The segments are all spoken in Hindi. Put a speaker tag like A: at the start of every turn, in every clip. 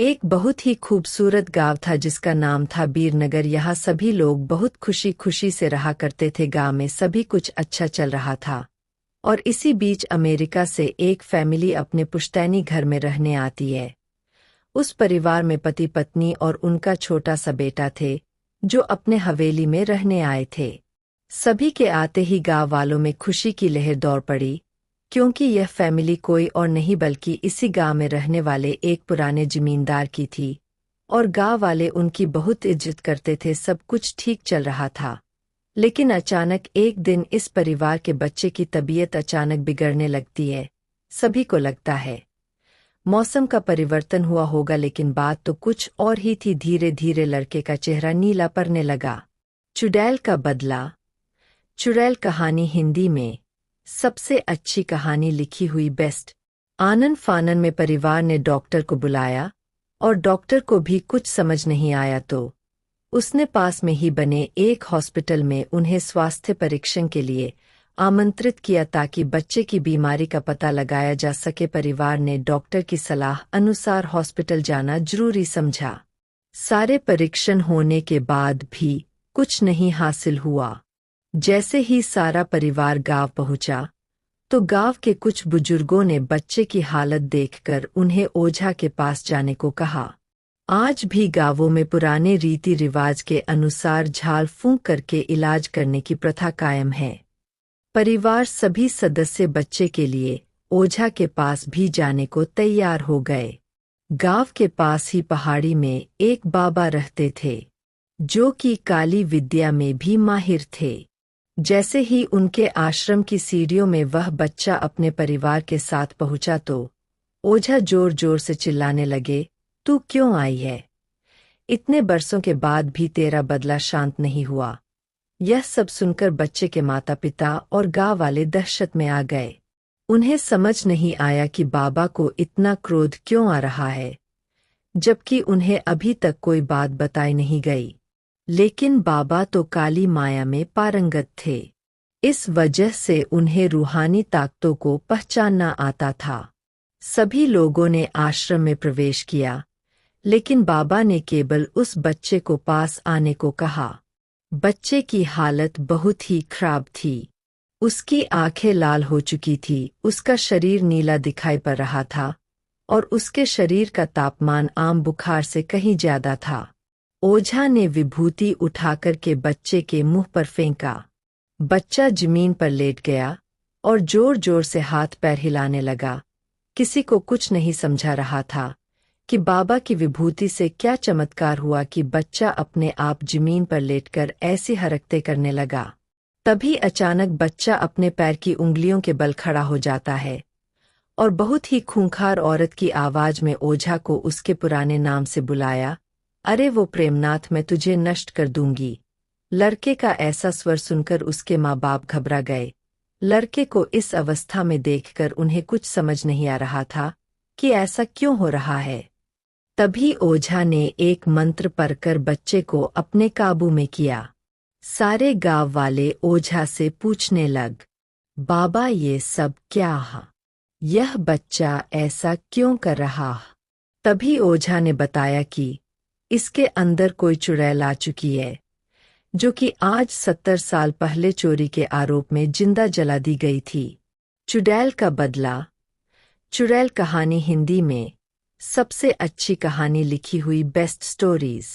A: एक बहुत ही खूबसूरत गांव था जिसका नाम था बीरनगर। यहाँ सभी लोग बहुत खुशी खुशी से रहा करते थे। गांव में सभी कुछ अच्छा चल रहा था। और इसी बीच अमेरिका से एक फैमिली अपने पुश्तैनी घर में रहने आती है। उस परिवार में पति पत्नी और उनका छोटा सा बेटा थे जो अपने हवेली में रहने आए थे। सभी के आते ही गांव वालों में खुशी की लहर दौड़ पड़ी, क्योंकि यह फैमिली कोई और नहीं बल्कि इसी गांव में रहने वाले एक पुराने जमींदार की थी। और गांव वाले उनकी बहुत इज्जत करते थे। सब कुछ ठीक चल रहा था, लेकिन अचानक एक दिन इस परिवार के बच्चे की तबीयत अचानक बिगड़ने लगती है। सभी को लगता है मौसम का परिवर्तन हुआ होगा, लेकिन बात तो कुछ और ही थी। धीरे धीरे लड़के का चेहरा नीला पड़ने लगा। चुड़ैल का बदला। चुड़ैल कहानी हिंदी में सबसे अच्छी कहानी लिखी हुई बेस्ट। आनन फानन में परिवार ने डॉक्टर को बुलाया और डॉक्टर को भी कुछ समझ नहीं आया, तो उसने पास में ही बने एक हॉस्पिटल में उन्हें स्वास्थ्य परीक्षण के लिए आमंत्रित किया ताकि बच्चे की बीमारी का पता लगाया जा सके। परिवार ने डॉक्टर की सलाह अनुसार हॉस्पिटल जाना जरूरी समझा। सारे परीक्षण होने के बाद भी कुछ नहीं हासिल हुआ। जैसे ही सारा परिवार गांव पहुंचा तो गांव के कुछ बुजुर्गों ने बच्चे की हालत देखकर उन्हें ओझा के पास जाने को कहा। आज भी गांवों में पुराने रीति रिवाज के अनुसार झाड़ फूंक करके इलाज करने की प्रथा कायम है। परिवार सभी सदस्य बच्चे के लिए ओझा के पास भी जाने को तैयार हो गए। गांव के पास ही पहाड़ी में एक बाबा रहते थे जो कि काली विद्या में भी माहिर थे। जैसे ही उनके आश्रम की सीढ़ियों में वह बच्चा अपने परिवार के साथ पहुंचा तो ओझा जोर जोर से चिल्लाने लगे, तू क्यों आई है? इतने बरसों के बाद भी तेरा बदला शांत नहीं हुआ। यह सब सुनकर बच्चे के माता पिता और गांव वाले दहशत में आ गए। उन्हें समझ नहीं आया कि बाबा को इतना क्रोध क्यों आ रहा है, जबकि उन्हें अभी तक कोई बात बताई नहीं गई। लेकिन बाबा तो काली माया में पारंगत थे। इस वजह से उन्हें रूहानी ताकतों को पहचानना आता था। सभी लोगों ने आश्रम में प्रवेश किया, लेकिन बाबा ने केवल उस बच्चे को पास आने को कहा। बच्चे की हालत बहुत ही खराब थी। उसकी आंखें लाल हो चुकी थी, उसका शरीर नीला दिखाई पड़ रहा था और उसके शरीर का तापमान आम बुखार से कहीं ज्यादा था। ओझा ने विभूति उठाकर के बच्चे के मुंह पर फेंका। बच्चा जमीन पर लेट गया और जोर जोर से हाथ पैर हिलाने लगा। किसी को कुछ नहीं समझा रहा था कि बाबा की विभूति से क्या चमत्कार हुआ कि बच्चा अपने आप जमीन पर लेटकर ऐसी हरकतें करने लगा। तभी अचानक बच्चा अपने पैर की उंगलियों के बल खड़ा हो जाता है और बहुत ही खूंखार औरत की आवाज में ओझा को उसके पुराने नाम से बुलाया, अरे वो प्रेमनाथ, मैं तुझे नष्ट कर दूंगी। लड़के का ऐसा स्वर सुनकर उसके माँ बाप घबरा गए। लड़के को इस अवस्था में देखकर उन्हें कुछ समझ नहीं आ रहा था कि ऐसा क्यों हो रहा है। तभी ओझा ने एक मंत्र पढ़कर बच्चे को अपने काबू में किया। सारे गांव वाले ओझा से पूछने लग, बाबा ये सब क्या है? यह बच्चा ऐसा क्यों कर रहा? तभी ओझा ने बताया कि इसके अंदर कोई चुड़ैल आ चुकी है, जो कि आज 70 साल पहले चोरी के आरोप में जिंदा जला दी गई थी। चुड़ैल का बदला। चुड़ैल कहानी हिंदी में सबसे अच्छी कहानी लिखी हुई बेस्ट स्टोरीज।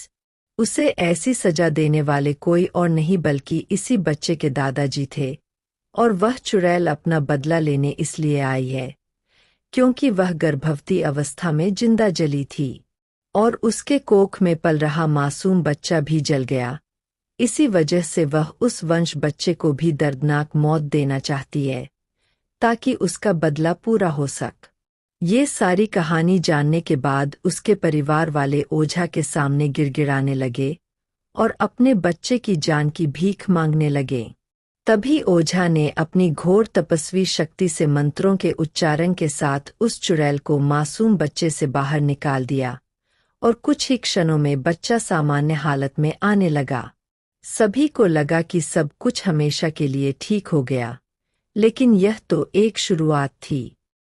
A: उसे ऐसी सजा देने वाले कोई और नहीं बल्कि इसी बच्चे के दादाजी थे, और वह चुड़ैल अपना बदला लेने इसलिए आई है क्योंकि वह गर्भवती अवस्था में जिंदा जली थी और उसके कोख में पल रहा मासूम बच्चा भी जल गया। इसी वजह से वह उस वंश बच्चे को भी दर्दनाक मौत देना चाहती है ताकि उसका बदला पूरा हो सके। ये सारी कहानी जानने के बाद उसके परिवार वाले ओझा के सामने गिड़गिड़ाने लगे और अपने बच्चे की जान की भीख मांगने लगे। तभी ओझा ने अपनी घोर तपस्वी शक्ति से मंत्रों के उच्चारण के साथ उस चुड़ैल को मासूम बच्चे से बाहर निकाल दिया और कुछ ही क्षणों में बच्चा सामान्य हालत में आने लगा। सभी को लगा कि सब कुछ हमेशा के लिए ठीक हो गया, लेकिन यह तो एक शुरुआत थी।